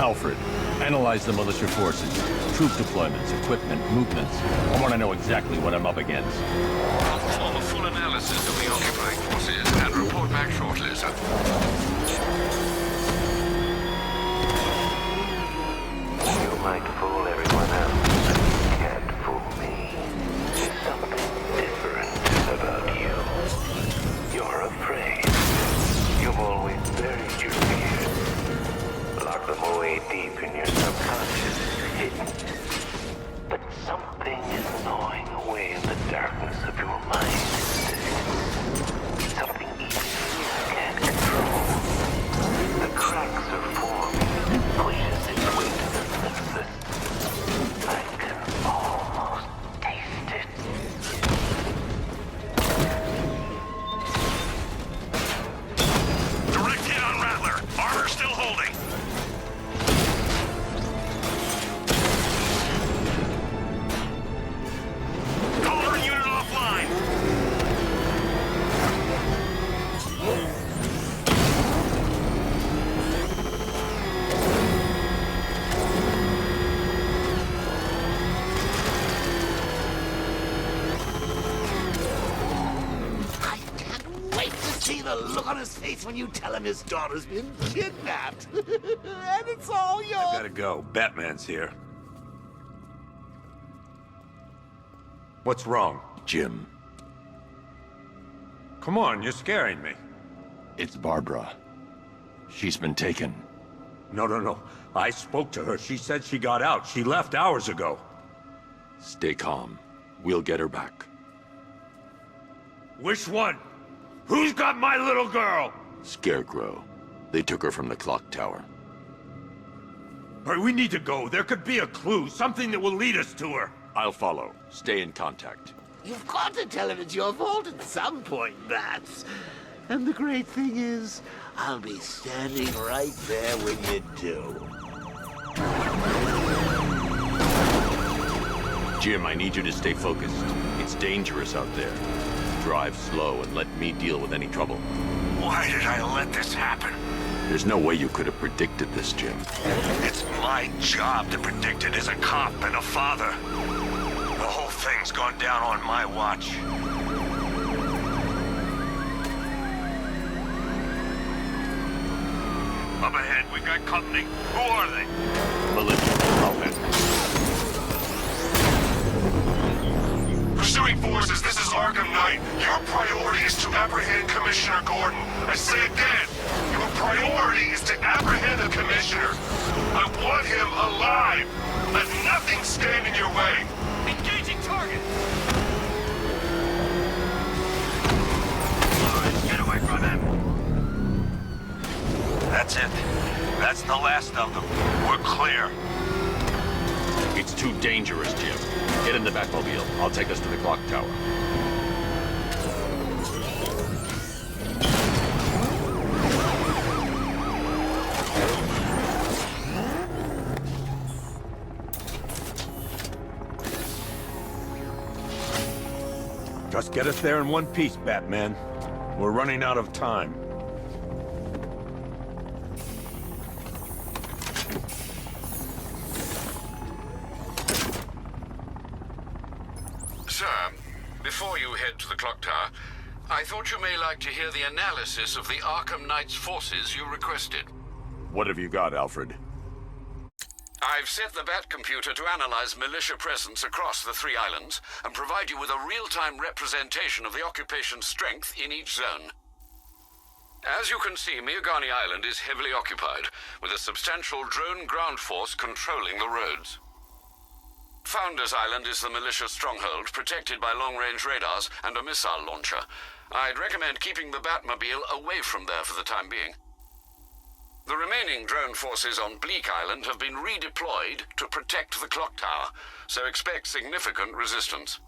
Alfred, analyze the militia forces, troop deployments, equipment, movements. I want to know exactly what I'm up against. I'll perform a full analysis of the occupying forces and report back shortly, sir. You might fool everyone else, but you can't fool me. There's something different about you. You're afraid. You've always buried your fears. Locked them away deep in your subconscious, hidden. But something is gnawing away in the darkness of your mind. Something even you can't control. The cracks are forming, pushes its way to the surface. I can almost taste it. Direct hit on Rattler. Armor still holding. Caller unit offline. I can't wait to see the look on his face when you tell him his daughter's been kidnapped. And it's all yours. Gotta go. Batman's here. What's wrong? Jim, Come on, you're scaring me. it's Barbara. She's been taken. No. I spoke to her. She said she got out. She left hours ago. Stay calm. We'll get her back. Which one? Who's got my little girl? Scarecrow. They took her from the clock tower. All right, we need to go. There could be a clue, something that will lead us to her. I'll follow. Stay in contact. You've got to tell him it's your fault at some point, Bats. And the great thing is, I'll be standing right there when you do. Jim, I need you to stay focused. It's dangerous out there. Drive slow and let me deal with any trouble. Why did I let this happen? There's no way you could have predicted this, Jim. It's my job to predict it as a cop and a father. The whole thing's gone down on my watch. Up ahead, we've got company. Who are they? Militia. I'll head. Pursuing forces, this is Arkham Knight. Your priority is to apprehend Commissioner Gordon. I say again, your priority is to apprehend the Commissioner. I want him alive. Let nothing stand in your way. Engaging target! Get away from him. That's it. That's the last of them. We're clear. It's too dangerous, Jim. Get in the Batmobile. I'll take us to the clock tower. Just get us there in one piece, Batman. We're running out of time. Sir, before you head to the clock tower, I thought you may like to hear the analysis of the Arkham Knight's forces you requested. What have you got, Alfred? I've set the Bat computer to analyze militia presence across the 3 islands and provide you with a real-time representation of the occupation's strength in each zone. As you can see, Miagani Island is heavily occupied, with a substantial drone ground force controlling the roads. Founders Island is the militia stronghold, protected by long-range radars and a missile launcher. I'd recommend keeping the Batmobile away from there for the time being. The remaining drone forces on Bleak Island have been redeployed to protect the clock tower, so expect significant resistance.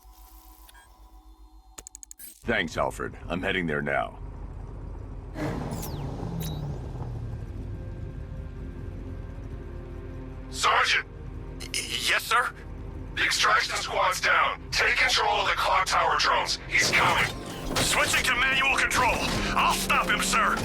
Thanks, Alfred. I'm heading there now. Sergeant! Yes, sir? The extraction squad's down. Take control of the clock tower drones. He's coming. Switching to manual control. I'll stop him, sir.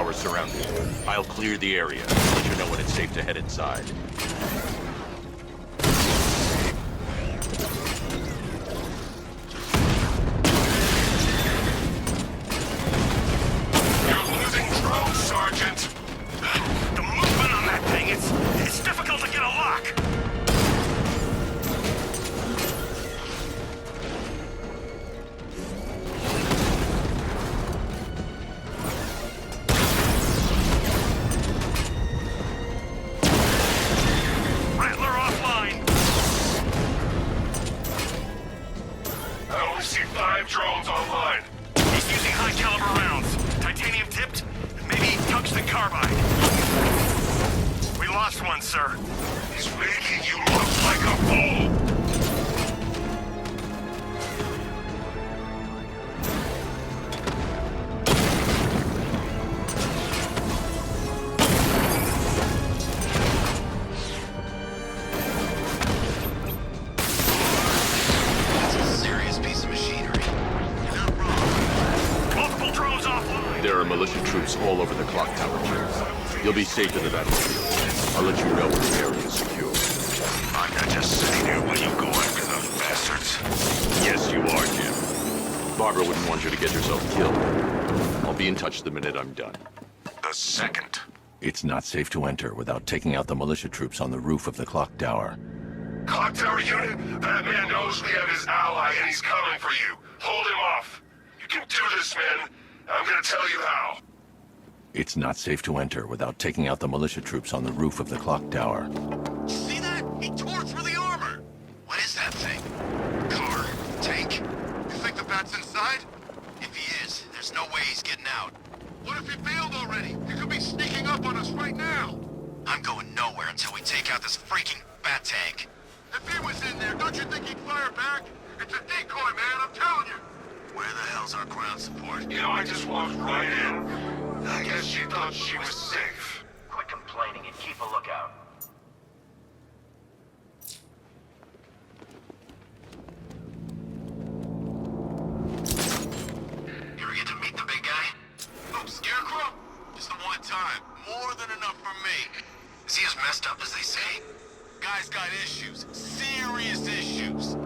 tower surrounded. I'll clear the area, let you know when it's safe to head inside. You're losing drones, Sergeant! The movement on that thing, it's difficult to get a lock. Rattler offline. I only see 5 drones online. He's using high caliber rounds. Titanium tipped? Maybe tungsten carbide. We lost one, sir. He's making you look like a fool! That's a serious piece of machinery. You're not wrong. Multiple drones offline. There are militia troops all over the clock tower, Jim. You'll be safe in the battlefield. I'll let you know when the area is secure. I'm not just sitting here while you go after those bastards. Yes, you are, Jim. Barbara wouldn't want you to get yourself killed. I'll be in touch the minute I'm done. The second. It's not safe to enter without taking out the militia troops on the roof of the clock tower. Clock Tower unit, that man knows we have his ally and he's coming for you. Hold him off. You can do this, man. I'm gonna tell you how. It's not safe to enter without taking out the militia troops on the roof of the clock tower. See that? He tore through the armor. What is that thing? Car? Tank? You think the bat's inside? If he is, there's no way he's getting out. What if he failed already? He could be sneaking up on us right now. I'm going nowhere until we take out this freaking bat tank. If he was in there, don't you think he'd fire back? It's a decoy, man, I'm telling you. Where the hell's our ground support? You know, I just walked right in. I guess she thought she was safe. Quit complaining and keep a lookout. You ever get to meet the big guy? Oh, Scarecrow? Just the one time. More than enough for me. Is he as messed up as they say? Guy's got issues. Serious issues.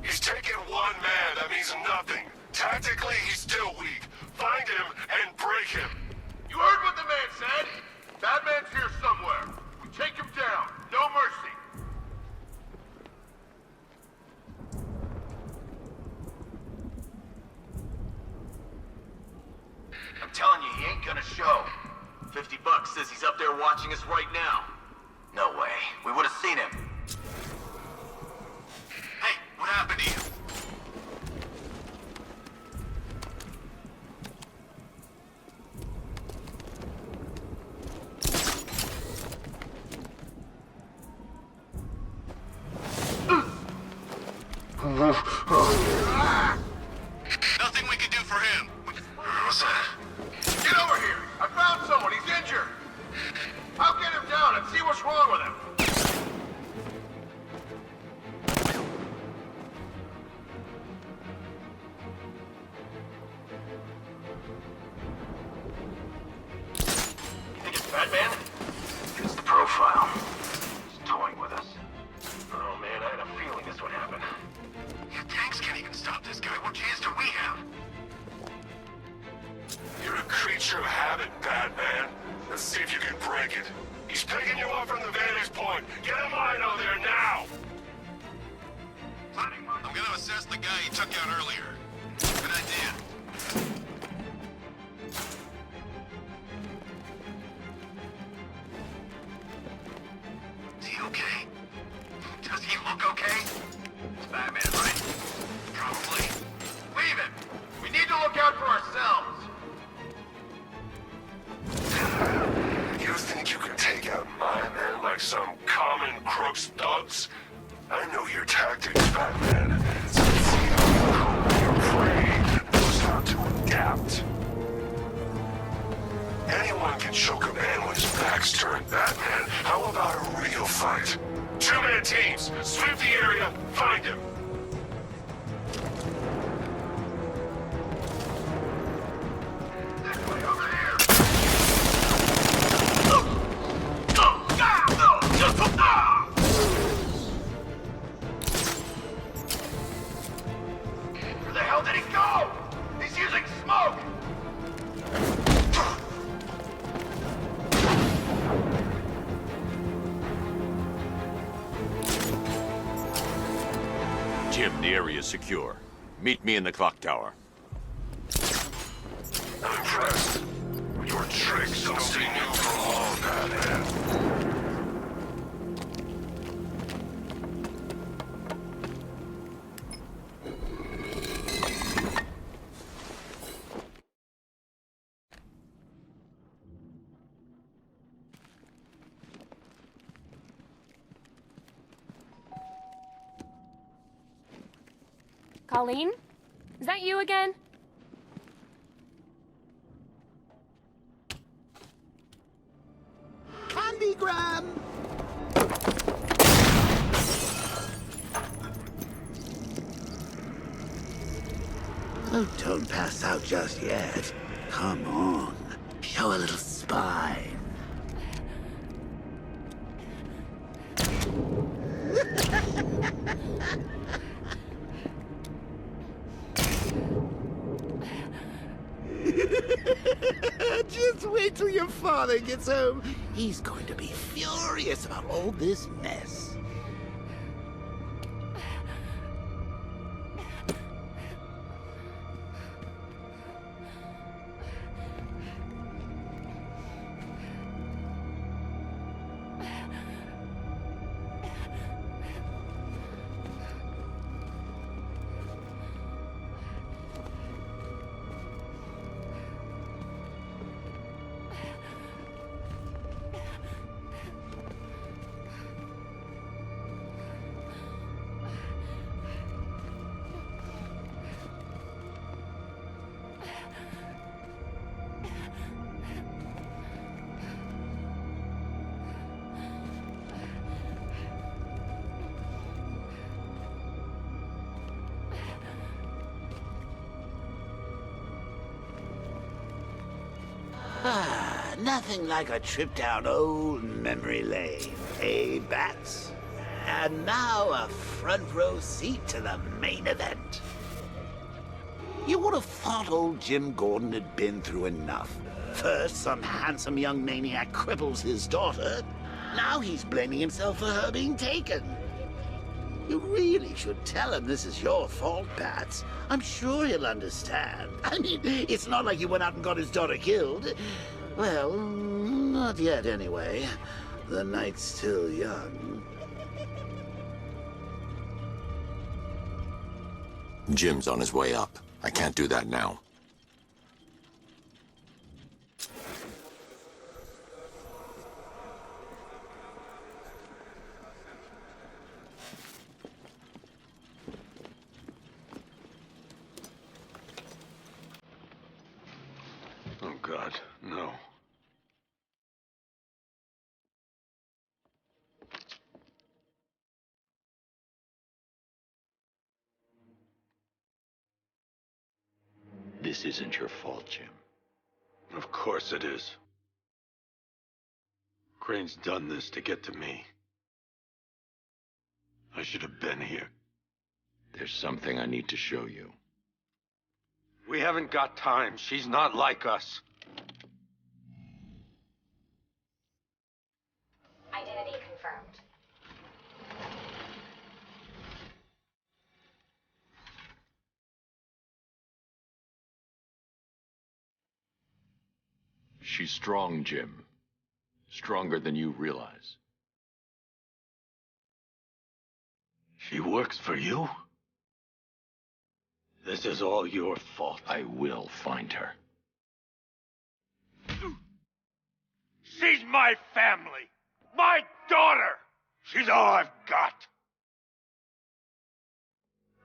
He's taken one man, that means nothing. Tactically, he's still weak. Find him and break him. You heard what the man said? Batman's here somewhere. We take him down. No mercy. I'm telling you, he ain't gonna show. $50 says he's up there watching us right now. No way. We would have seen him. Hey, what happened to you? Nothing we can do for him. What's that? Get over here! I found someone. He's injured. I'll get him down and see what's wrong with him. You think it's Batman? It's the profile. He's toying with us. Oh man, I had a feeling this would happen. Your tanks can't even stop this guy. What chance do we have? You're a creature of habit, Batman. Let's see if you can break it. He's picking you up from the vantage point. Get a line out there now! I'm gonna assess the guy he took out earlier. Good idea. Is he okay? Does he look okay? It's Batman, right? Probably. Leave him! We need to look out for ourselves! You think you can take out my men like some common jokes, thugs. I know your tactics, Batman. See how your prey knows how to adapt. Anyone can choke a man when his back's turned, Batman. How about a real fight? Two-man teams, sweep the area, find him. Where the hell did he go? He's using smoke! Jim, the area is secure. Meet me in the clock tower. I'm impressed. Your tricks don't stay new for long, Batman. Colleen? Is that you again? Candygram! Oh, don't pass out just yet. Come on. Show a little spine. Just wait till your father gets home. He's going to be furious about all this mess. Nothing like a trip down old memory lane, eh, Bats? And now a front row seat to the main event. You would have thought old Jim Gordon had been through enough. First, some handsome young maniac cripples his daughter. Now he's blaming himself for her being taken. You really should tell him this is your fault, Bats. I'm sure he'll understand. I mean, it's not like you went out and got his daughter killed. Well, not yet anyway. The night's still young. Jim's on his way up. I can't do that now. Oh, God, no. This isn't your fault, Jim. Of course it is. Crane's done this to get to me. I should have been here. There's something I need to show you. We haven't got time. She's not like us. Identity confirmed. She's strong, Jim. Stronger than you realize. She works for you? This is all your fault. I will find her. She's my family! My daughter! She's all I've got.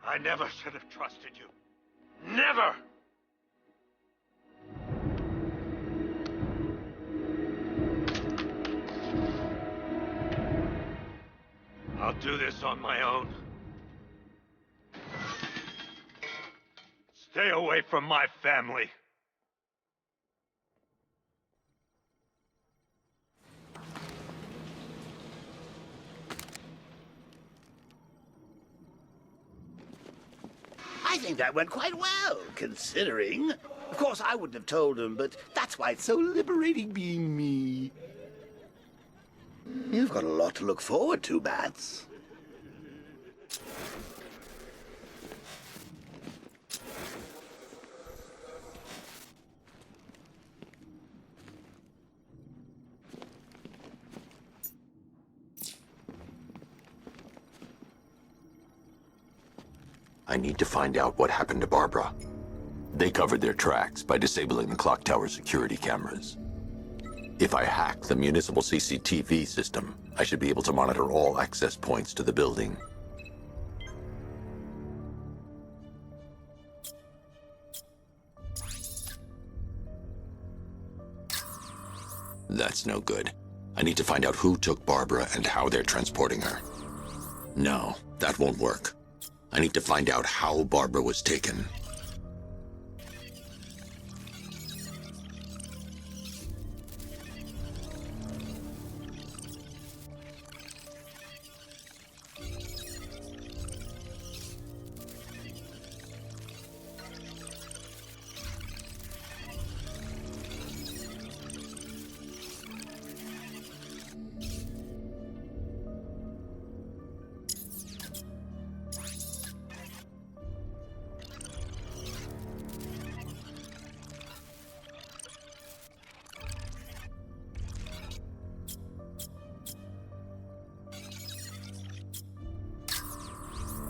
I never should have trusted you. Never! I'll do this on my own. Stay away from my family. I think that went quite well, considering. Of course, I wouldn't have told him, but that's why it's so liberating being me. You've got a lot to look forward to, Bats. I need to find out what happened to Barbara. They covered their tracks by disabling the clock tower security cameras. If I hack the municipal CCTV system, I should be able to monitor all access points to the building. That's no good. I need to find out who took Barbara and how they're transporting her. No, that won't work. I need to find out how Barbara was taken.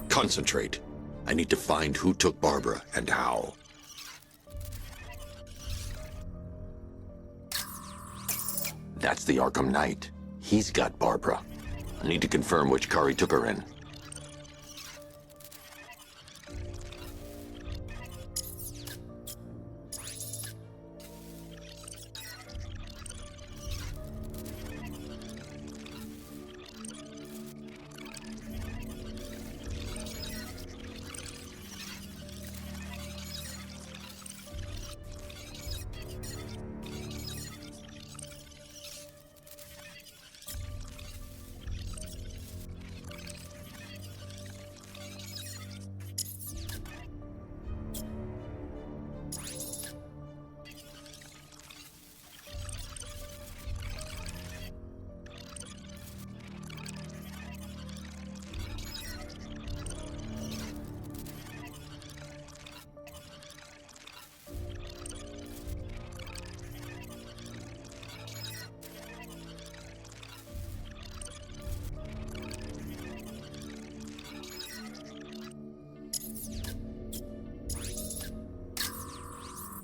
Concentrate. I need to find who took Barbara and how. That's the Arkham Knight. He's got Barbara. I need to confirm which car he took her in.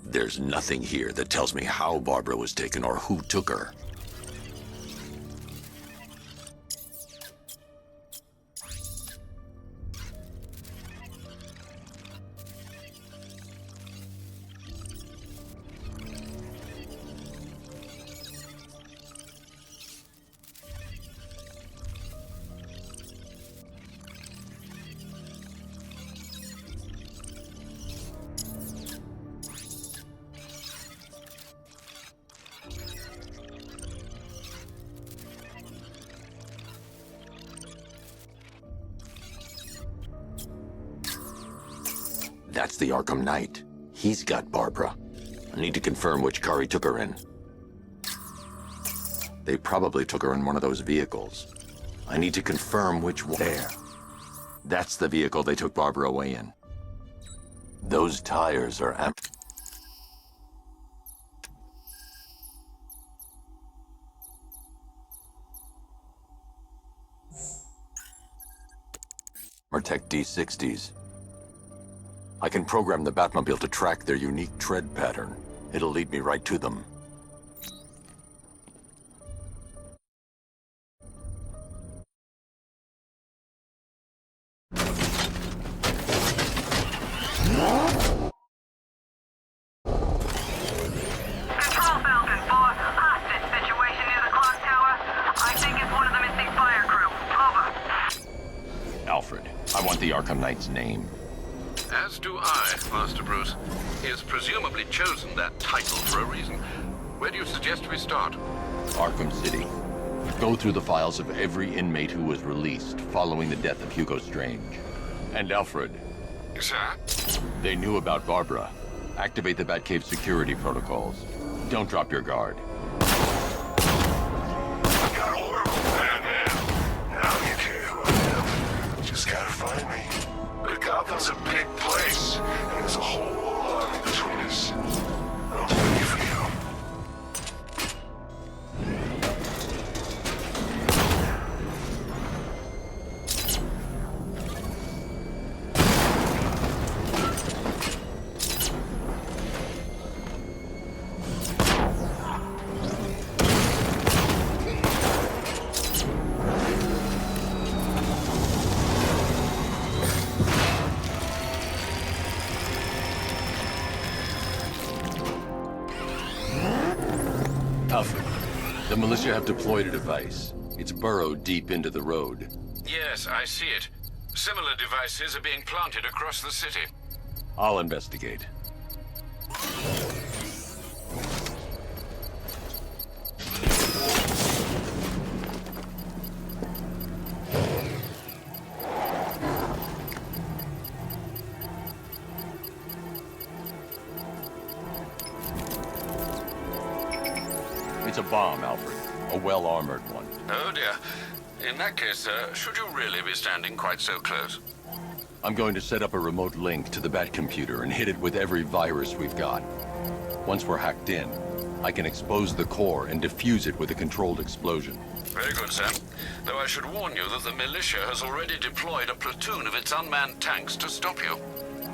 There's nothing here that tells me how Barbara was taken or who took her. That's the Arkham Knight. He's got Barbara. I need to confirm which car he took her in. They probably took her in one of those vehicles. I need to confirm which one. There. That's the vehicle they took Barbara away in. Those tires are empty. Tech D60s. I can program the Batmobile to track their unique tread pattern. It'll lead me right to them. Arkham Knight's name. As do I, Master Bruce. He has presumably chosen that title for a reason. Where do you suggest we start? Arkham City. Go through the files of every inmate who was released following the death of Hugo Strange. And Alfred. Sir? They knew about Barbara. Activate the Batcave security protocols. Don't drop your guard. I got Oracle, Batman. Now you care who I am. Just gotta find me. But Gotham's a big place, and there's a whole lot in between us. I'm ready for you. Alfred, the militia have deployed a device. It's burrowed deep into the road. Yes, I see it. Similar devices are being planted across the city. I'll investigate. It's a bomb, Alfred. A well-armored one. Oh dear. In that case, should you really be standing quite so close? I'm going to set up a remote link to the Batcomputer and hit it with every virus we've got. Once we're hacked in, I can expose the core and defuse it with a controlled explosion. Very good, sir. Though I should warn you that the militia has already deployed a platoon of its unmanned tanks to stop you.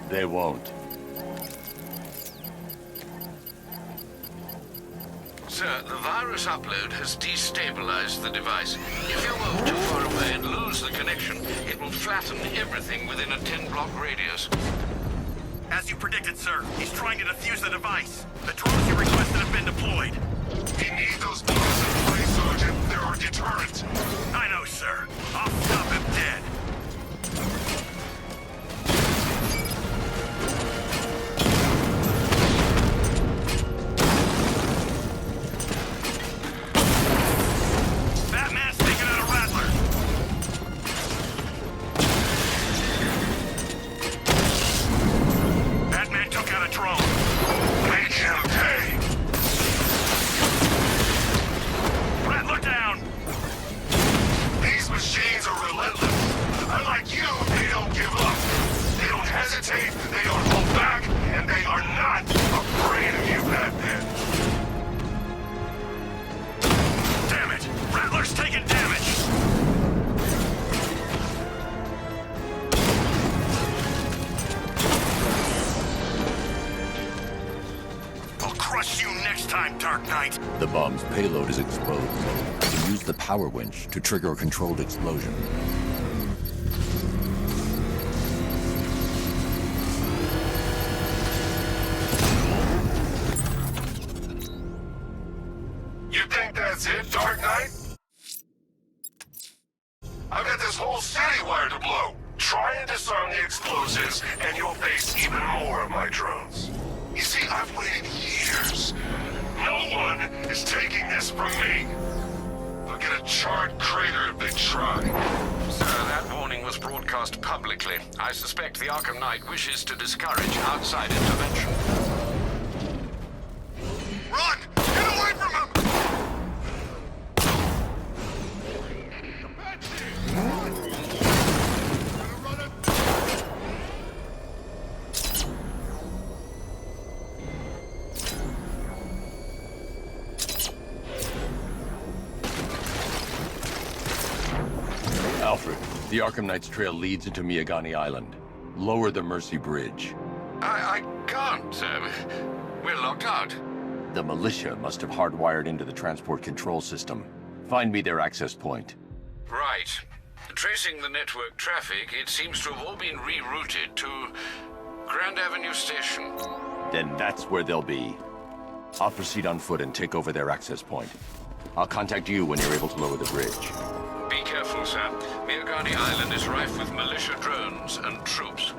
They won't. Sir, the virus upload has destabilized the device. If you move too far away and lose the connection, it will flatten everything within a 10-block radius. As you predicted, sir, he's trying to defuse the device. The drones you requested have been deployed. We need those bombs in place, Sergeant. They're our deterrent. I know, sir. I'll stop him dead. Batman's taking out a Rattler. Batman took out a drone. Make him pay. Rattler down. These machines are relentless. Unlike you, they don't give up. They don't hesitate, they don't hold back, and they are not afraid of you, Batman. Damn it! Rattler's taking damage! I'll crush you next time, Dark Knight! The bomb's payload is exposed. I can use the power winch to trigger a controlled explosion. You think that's it, Dark Knight? I've got this whole city wired to blow. Try and disarm the explosives, and you'll face even more of my drones. You see, I've waited years. No one is taking this from me. They'll get a charred crater if they try. Sir, that warning was broadcast publicly. I suspect the Arkham Knight wishes to discourage outside intervention. Run! Get away from him! Alfred, the Arkham Knight's trail leads into Miagani Island. Lower the Mercy Bridge. I can't, sir. We're locked out. The militia must have hardwired into the transport control system. Find me their access point. Right. Tracing the network traffic, it seems to have all been rerouted to Grand Avenue Station. Then that's where they'll be. I'll proceed on foot and take over their access point. I'll contact you when you're able to lower the bridge. Be careful, sir. Miagani Sabrani Island is rife with militia drones and troops.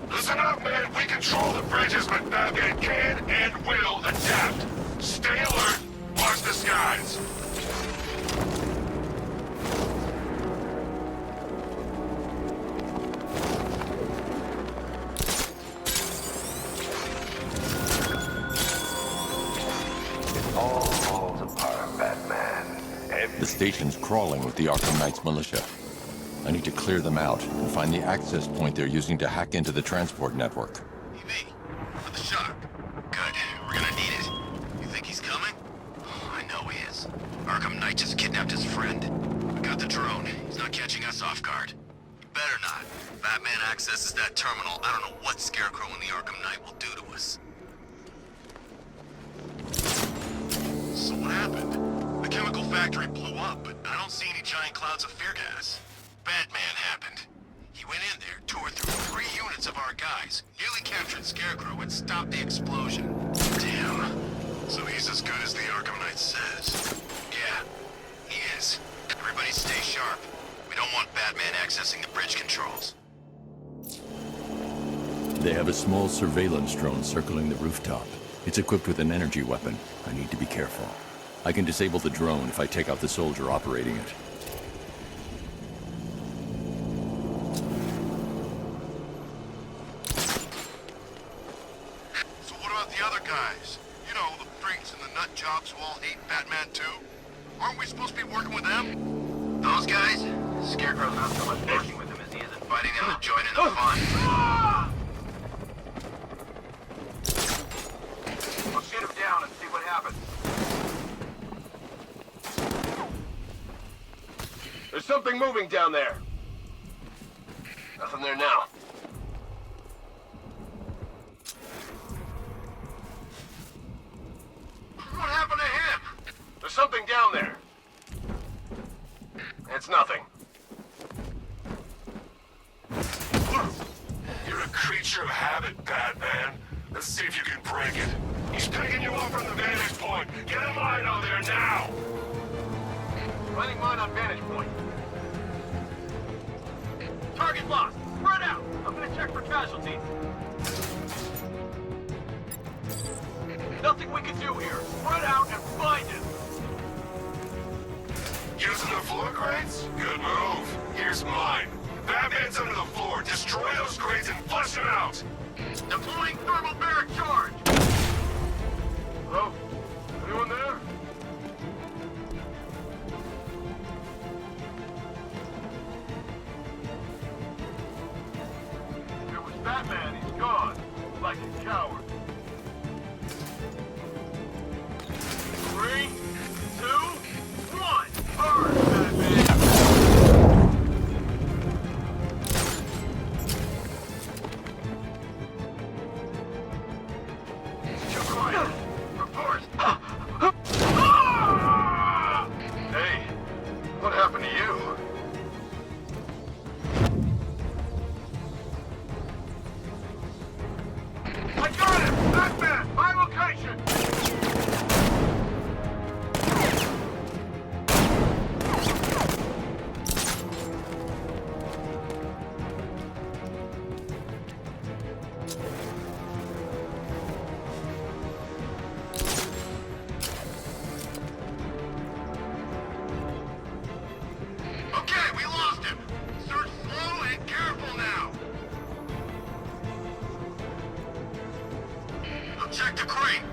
Listen up, man. We control the bridges, but Batman can and will adapt. Stay alert. Watch the skies. All falls apart, Batman. The station's crawling with the Arkham Knight's militia. I need to clear them out and find the access point they're using to hack into the transport network. EV, for the shock. Good. We're gonna need it. You think he's coming? Oh, I know he is. Arkham Knight just kidnapped his friend. We got the drone. He's not catching us off guard. Better not. Batman accesses that terminal. I don't know what Scarecrow and the Arkham Knight will do to us. So what happened? The chemical factory blew up, but I don't see any giant clouds of fear gas. Batman happened. He went in there, tore through 3 units of our guys, nearly captured Scarecrow, and stopped the explosion. Damn. So he's as good as the Arkham Knight says. Yeah, he is. Everybody stay sharp. We don't want Batman accessing the bridge controls. They have a small surveillance drone circling the rooftop. It's equipped with an energy weapon. I need to be careful. I can disable the drone if I take out the soldier operating it. So what about the other guys? You know, the freaks and the nut jobs who all hate Batman too? Aren't we supposed to be working with them? Those guys? Scarecrow's not so much working with them as he is inviting them to join in the fun. We'll shoot him down and see what happens. There's something moving down there. Nothing there now. What happened to him? There's something down there. It's nothing. You're a creature of habit, Batman. Let's see if you can break it. He's picking you up from the vantage point. Get a line on there now! Running mine on vantage point. Target lost. Spread out. I'm gonna check for casualties. Nothing we can do here. Spread out and find him. Using the floor crates? Good move. Here's mine. Batman's under the floor. Destroy those crates and flush him out. Deploying thermal barrack charge. Hello? Anyone there? If it was Batman, he's gone. Like a coward. 3, 2, 1. Burn, Batman! Too quiet. Report. Hey, what happened to you? I got him! Batman! My location! Okay, we lost him. Search slow and careful now. I'll check the crate.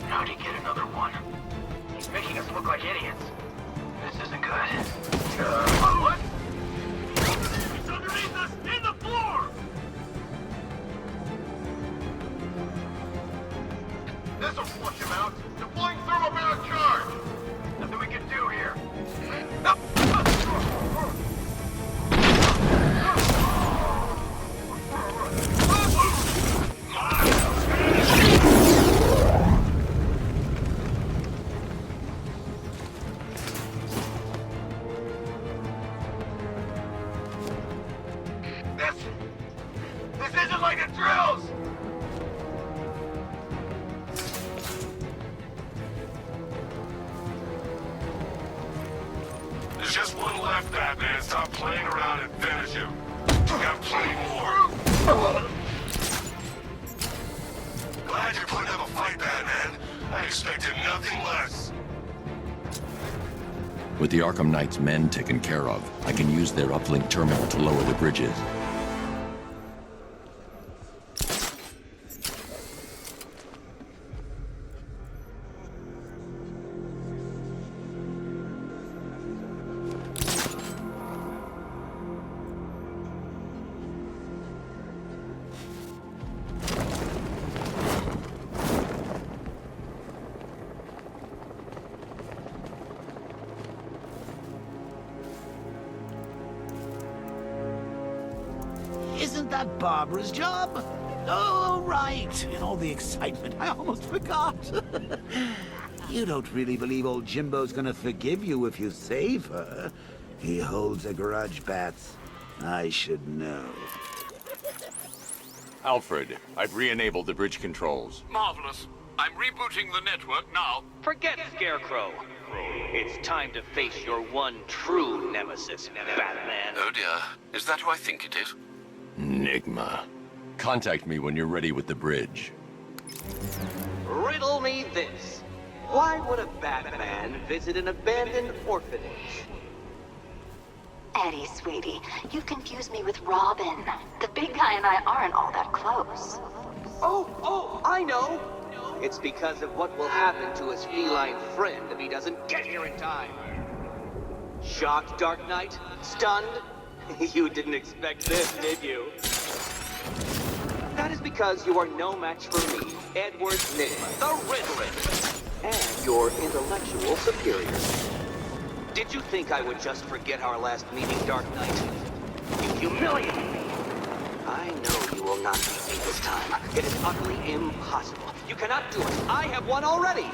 How'd he get another one? He's making us look like idiots. This isn't good. What? It's underneath us, in the floor! This'll flush him out. Deploying thermobaric charge. Nothing we can do here. There's just one left, Batman. Stop playing around and finish him. You got plenty more. Glad you're putting up a fight, Batman. I expected nothing less. With the Arkham Knight's men taken care of, I can use their uplink terminal to lower the bridges. Isn't that Barbara's job? Oh, right. In all the excitement, I almost forgot. You don't really believe old Jimbo's gonna forgive you if you save her. He holds a grudge, Bats. I should know. Alfred, I've re-enabled the bridge controls. Marvelous. I'm rebooting the network now. Forget Scarecrow. It's time to face your one true nemesis, Batman. Oh dear. Is that who I think it is? Enigma. Contact me when you're ready with the bridge. Riddle me this. Why would a Batman visit an abandoned orphanage? Eddie, sweetie, you confuse me with Robin. The big guy and I aren't all that close. Oh, I know. It's because of what will happen to his feline friend if he doesn't get here in time. Shocked, Dark Knight? Stunned? You didn't expect this, did you? That is because you are no match for me, Edward Nygma, the Riddler, and your intellectual superior. Did you think I would just forget our last meeting, Dark Knight? You humiliated me. I know you will not beat me this time. It is utterly impossible. You cannot do it. I have won already.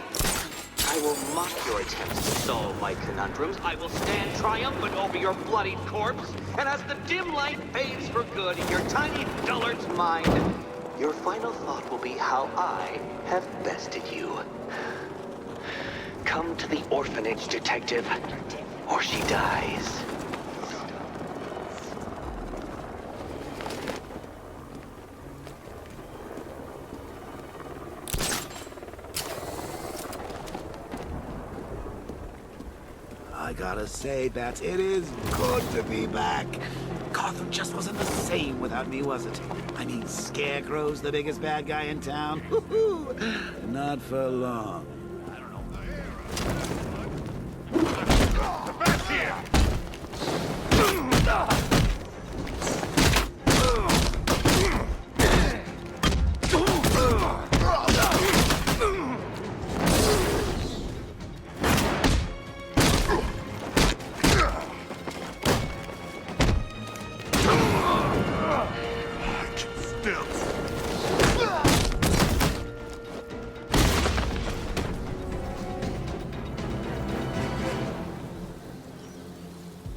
I will mock your attempts to solve my conundrums. I will stand triumphant over your bloodied corpse. And as the dim light fades for good in your tiny dullard's mind, your final thought will be how I have bested you. Come to the orphanage, detective, or she dies. I gotta say, Bats, it is good to be back. Gotham just wasn't the same without me, was it? I mean, Scarecrow's the biggest bad guy in town. Not for long. The Bat's here!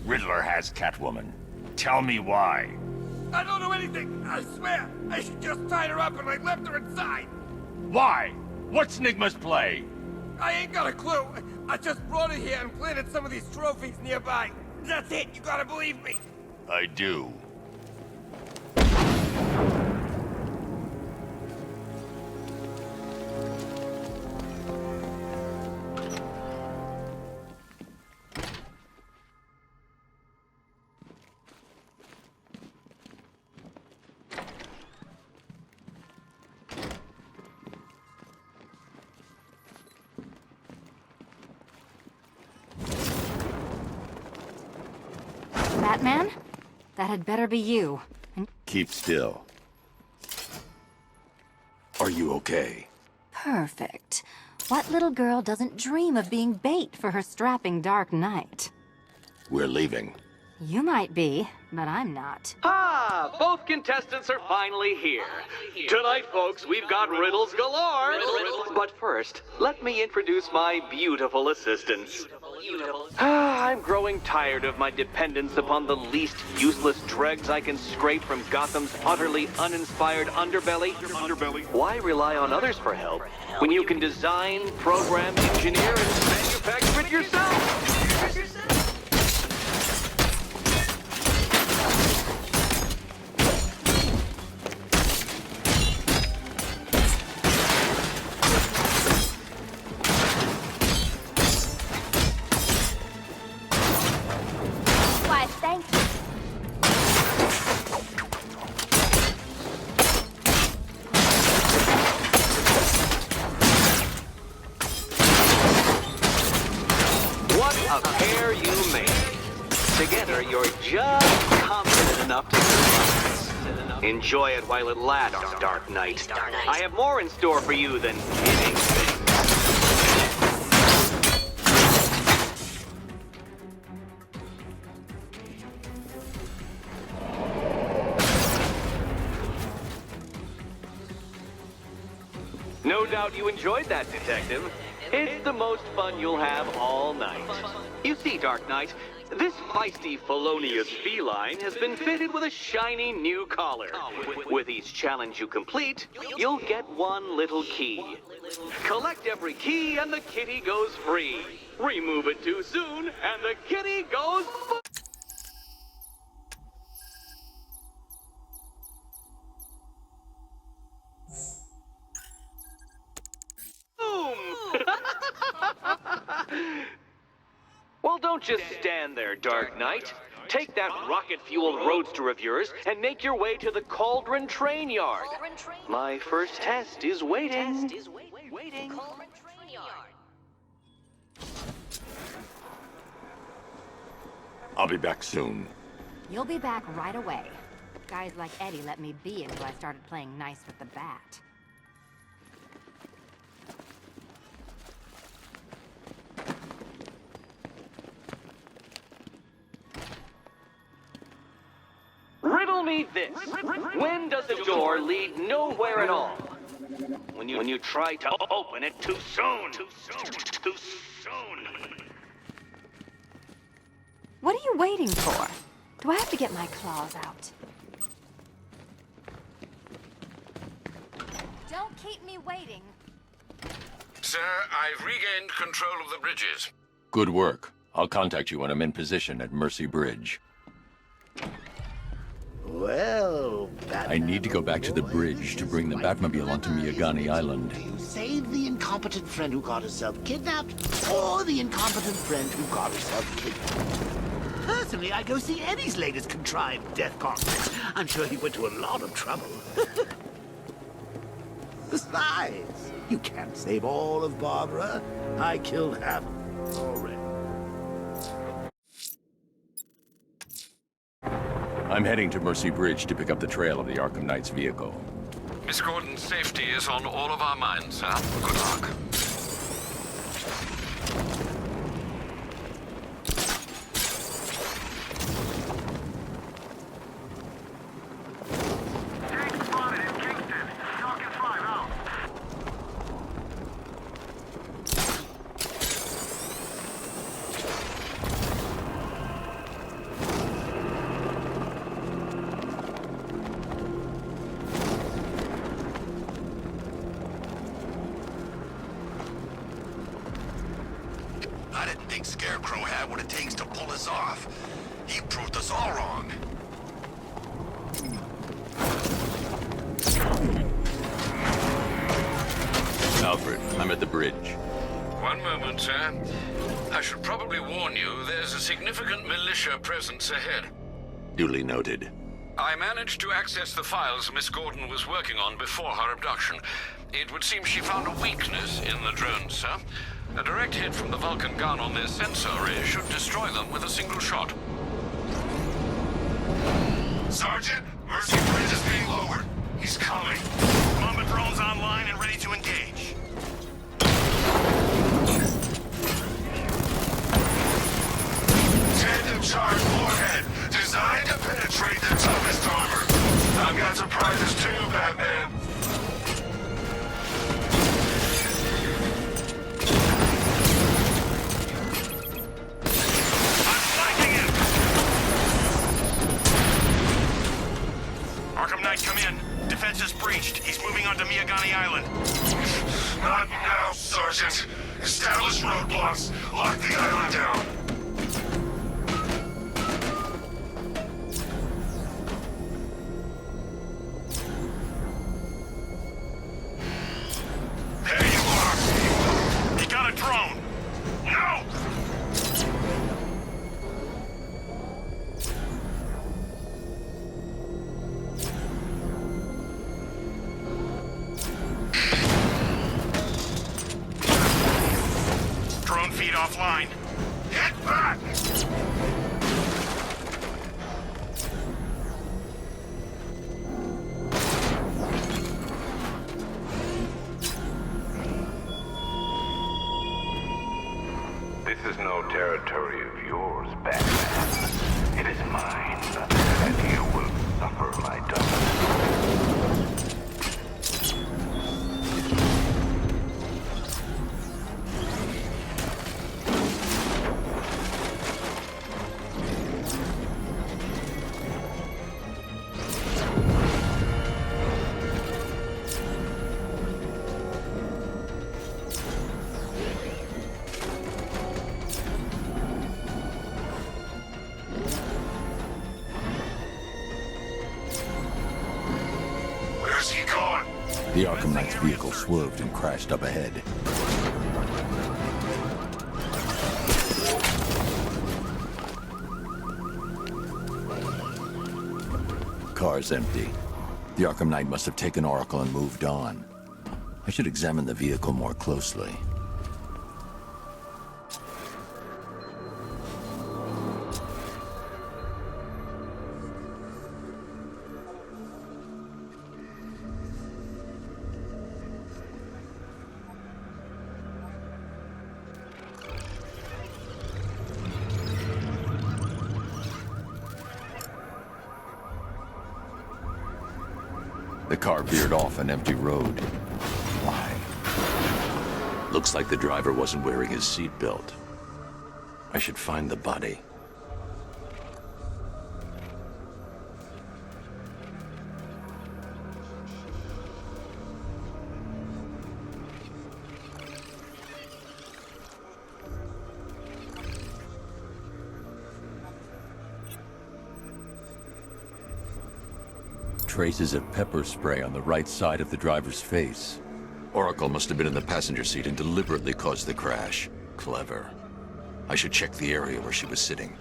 Riddler has Catwoman. Tell me why. I don't know anything, I swear. I just tied her up and I left her inside. Why? What's Nygma's play? I ain't got a clue. I just brought her here and planted some of these trophies nearby. That's it, you gotta believe me. I do. Batman? That had better be you. And Keep still. Are you okay? perfect. What little girl doesn't dream of being bait for her strapping Dark Knight? We're leaving. You might be, but I'm not. Ah, both contestants are finally here. Tonight, folks, we've got riddles galore. But first, let me introduce my beautiful assistants. I'm growing tired of my dependence upon the least useless dregs I can scrape from Gotham's utterly uninspired underbelly. Why rely on others for help when you can design, program, engineer, and manufacture it yourself? a pair you make. Together, you're just confident enough to survive. Enjoy it while it lasts, Dark Knight. I have more in store for you than hitting things. No doubt you enjoyed that, Detective. It's the most fun you'll have all night. You see, Dark Knight, this feisty, felonious feline has been fitted with a shiny new collar. With each challenge you complete, you'll get one little key. Collect every key and the kitty goes free. Remove it too soon and the kitty goes Well, don't just stand there, Dark Knight. Take that rocket-fueled roadster of yours and make your way to the Cauldron Train Yard. My first test is waiting. I'll be back soon. You'll be back right away. Guys like Eddie let me be until I started playing nice with the bat. Riddle me this. When does a door lead nowhere at all? When you try to open it too soon. Too soon. What are you waiting for? Do I have to get my claws out? Don't keep me waiting. Sir, I've regained control of the bridges. Good work. I'll contact you when I'm in position at Mercy Bridge. Well, I need to go back to the bridge to bring the Batmobile onto Miyagani Island. Do you save the incompetent friend who got herself kidnapped, or the incompetent friend who got herself kidnapped? Personally, I go see Eddie's latest contrived death conference. I'm sure he went to a lot of trouble. Besides, you can't save all of Barbara. I killed half already. I'm heading to Mercy Bridge to pick up the trail of the Arkham Knight's vehicle. Miss Gordon's safety is on all of our minds, sir. Good luck. I didn't think Scarecrow had what it takes to pull us off. He proved us all wrong. Alfred, I'm at the bridge. One moment, sir. I should probably warn you, there's a significant militia presence ahead. Duly noted. I managed to access the files Miss Gordon was working on before her abduction. It would seem she found a weakness in the drones, sir. A direct hit from the Vulcan gun on their sensor array should destroy them with a single shot. Sergeant, Mercy Bridge is being lowered. He's coming. Mamba drone's online and ready to engage. Tandem charge warhead, designed to penetrate the toughest armor. I've got surprises too, Batman. Arkham Knight, come in. Defense is breached. He's moving onto Miyagani Island. Not now, Sergeant. Establish roadblocks. Lock the island down. There you are. He got a drone. No! Drone feed offline. Get back! This is no territory of yours, Batman. It is mine, and you will suffer my dominance. Where's he gone? The Arkham Knight's vehicle swerved and crashed up ahead. Car's empty. The Arkham Knight must have taken Oracle and moved on. I should examine the vehicle more closely. The car veered off an empty road. Why? Looks like the driver wasn't wearing his seatbelt. I should find the body. Traces of pepper spray on the right side of the driver's face. Oracle must have been in the passenger seat and deliberately caused the crash. Clever. I should check the area where she was sitting.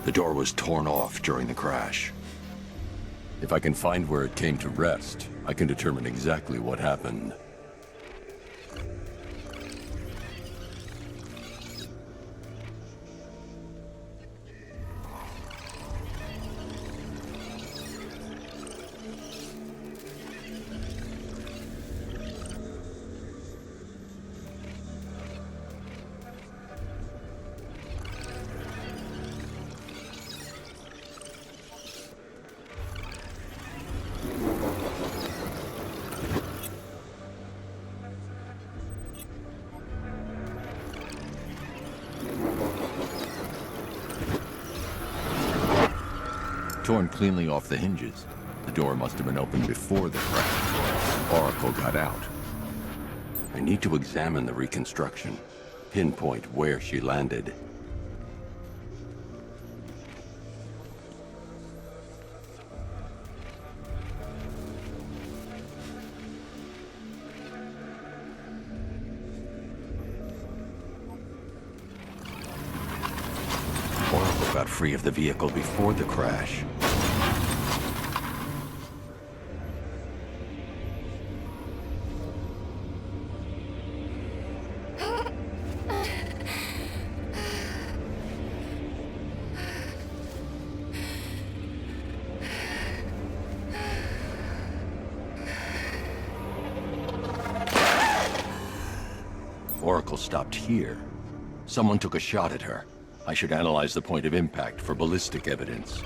The door was torn off during the crash. If I can find where it came to rest, I can determine exactly what happened. Torn cleanly off the hinges. The door must have been opened before the crash. Oracle got out. I need to examine the reconstruction, pinpoint where she landed. Oracle got free of the vehicle before the crash. Oracle stopped here. Someone took a shot at her. I should analyze the point of impact for ballistic evidence.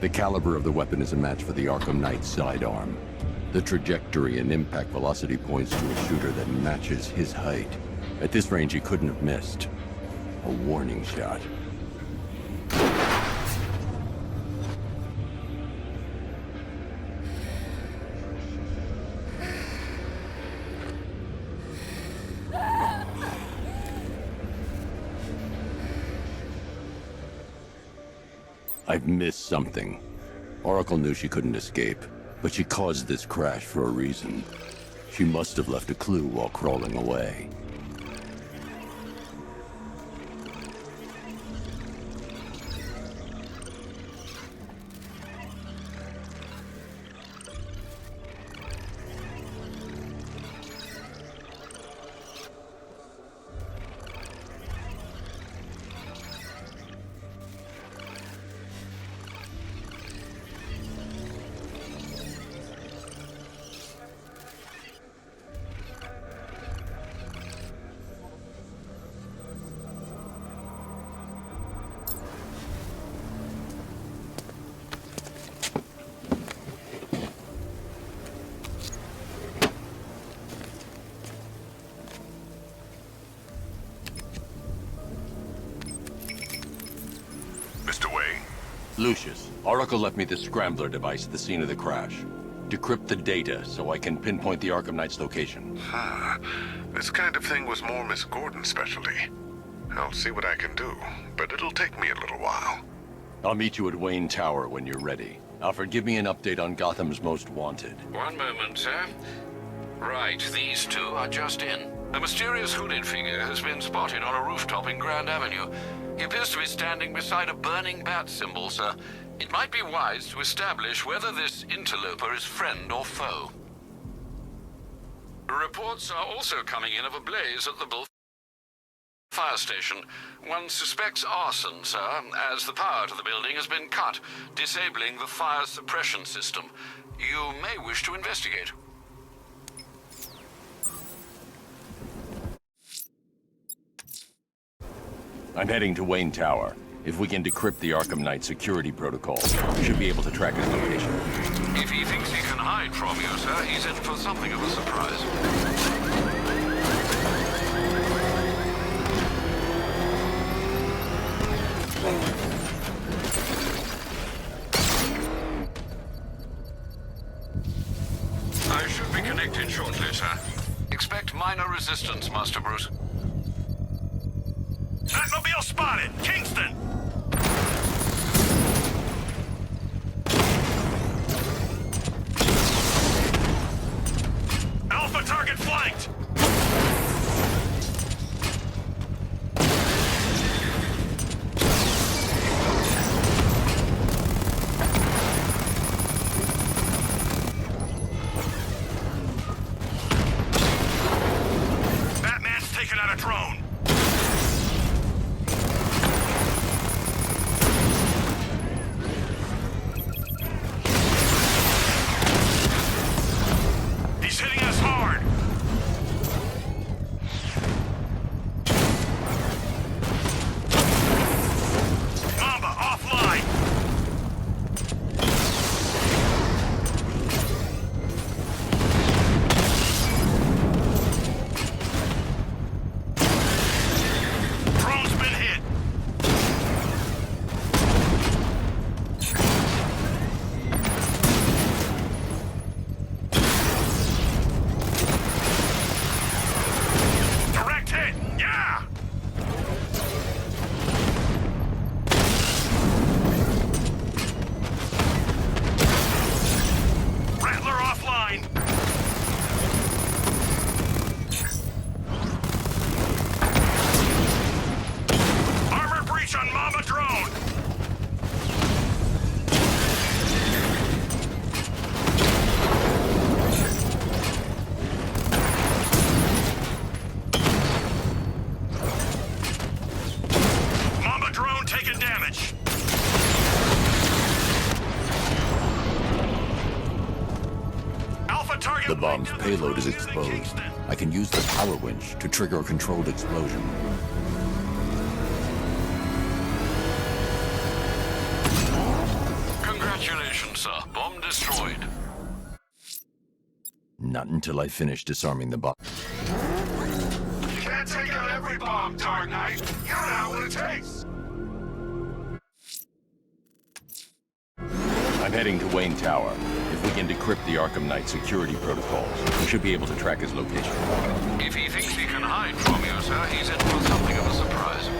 The caliber of the weapon is a match for the Arkham Knight's sidearm. The trajectory and impact velocity points to a shooter that matches his height. At this range, he couldn't have missed. A warning shot. I've missed something. Oracle knew she couldn't escape, but she caused this crash for a reason. She must have left a clue while crawling away. Lucius, Oracle left me the scrambler device at the scene of the crash. Decrypt the data so I can pinpoint the Arkham Knight's location. This kind of thing was more Miss Gordon's specialty. I'll see what I can do, but it'll take me a little while. I'll meet you at Wayne Tower when you're ready. Alfred, give me an update on Gotham's Most Wanted. One moment, sir. Right, these two are just in. A mysterious hooded figure has been spotted on a rooftop in Grand Avenue. He appears to be standing beside a burning bat symbol, sir. It might be wise to establish whether this interloper is friend or foe. Reports are also coming in of a blaze at the Bull fire station. One suspects arson, sir, as the power to the building has been cut, disabling the fire suppression system. You may wish to investigate. I'm heading to Wayne Tower. If we can decrypt the Arkham Knight security protocol, we should be able to track his location. If he thinks he can hide from you, sir, he's in for something of a surprise. I should be connected shortly, sir. Expect minor resistance, Master Bruce. Batmobile spotted! Kingston! Alpha target flanked! Batman's taken out a drone! The bomb's payload is exposed. I can use the power winch to trigger a controlled explosion. Congratulations, sir. Bomb destroyed. Not until I finish disarming the bomb. You can't take out every bomb, Dark Knight. You know what it takes. I'm heading to Wayne Tower. If we can decrypt the Arkham Knight security protocols, we should be able to track his location. If he thinks he can hide from you, sir, he's in for something of a surprise.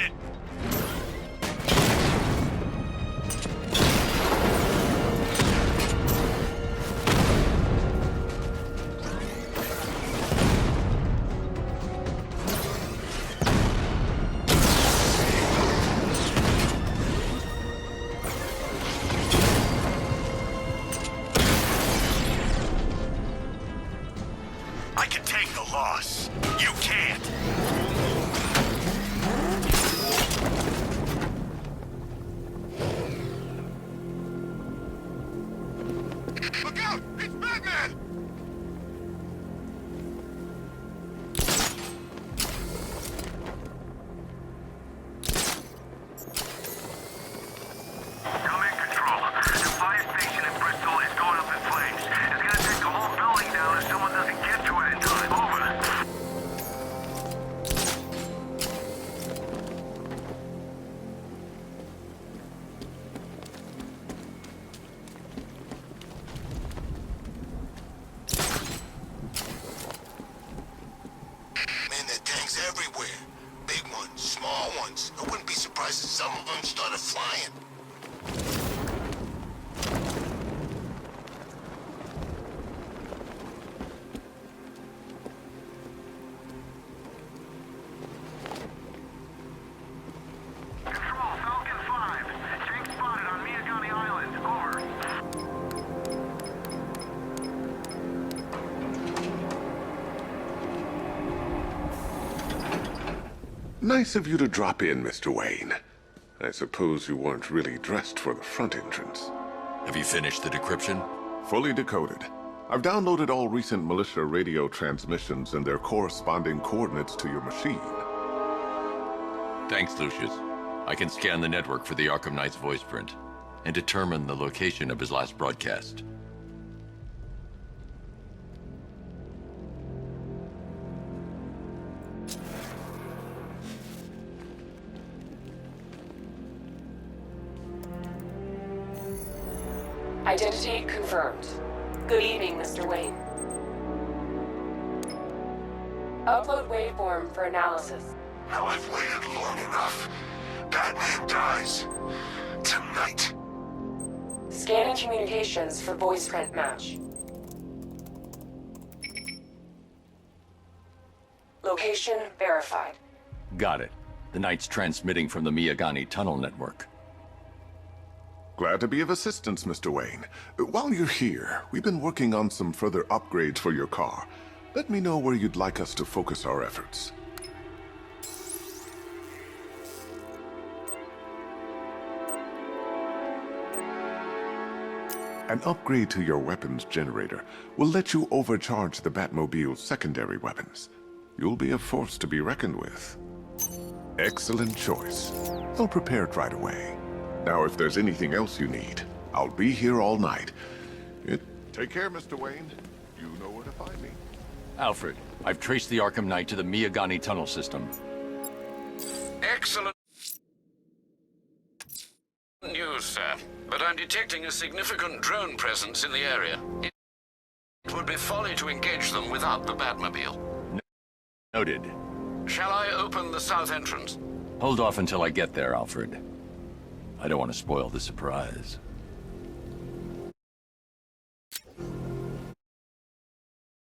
it! I can take the loss. You can't. Look out! It's Batman! Come in, Control. The fire station in Bristol is going up in flames. It's gonna take the whole building down if someone doesn't get to it in time. Over. Man, there are tanks everywhere. Big ones, small ones. I wouldn't be surprised if some of them started flying. Control, Falcon 5. Tank spotted on Miyagani Island. Over. Nice of you to drop in, Mr. Wayne. I suppose you weren't really dressed for the front entrance. Have you finished the decryption? Fully decoded. I've downloaded all recent militia radio transmissions and their corresponding coordinates to your machine. Thanks, Lucius. I can scan the network for the Arkham Knight's voice print and determine the location of his last broadcast. Identity confirmed. Good evening, Mr. Wayne. Upload waveform for analysis. Now I've waited long enough. Batman dies. Tonight. Scanning communications for voice print match. Location verified. Got it. The Knight's transmitting from the Miyagani tunnel network. Glad to be of assistance, Mr. Wayne. While you're here, we've been working on some further upgrades for your car. Let me know where you'd like us to focus our efforts. An upgrade to your weapons generator will let you overcharge the Batmobile's secondary weapons. You'll be a force to be reckoned with. Excellent choice. I'll prepare it right away. Now, if there's anything else you need, I'll be here all night. Take care, Mr. Wayne. You know where to find me. Alfred, I've traced the Arkham Knight to the Miyagani tunnel system. Excellent news, sir. But I'm detecting a significant drone presence in the area. It would be folly to engage them without the Batmobile. Noted. Shall I open the south entrance? Hold off until I get there, Alfred. I don't want to spoil the surprise.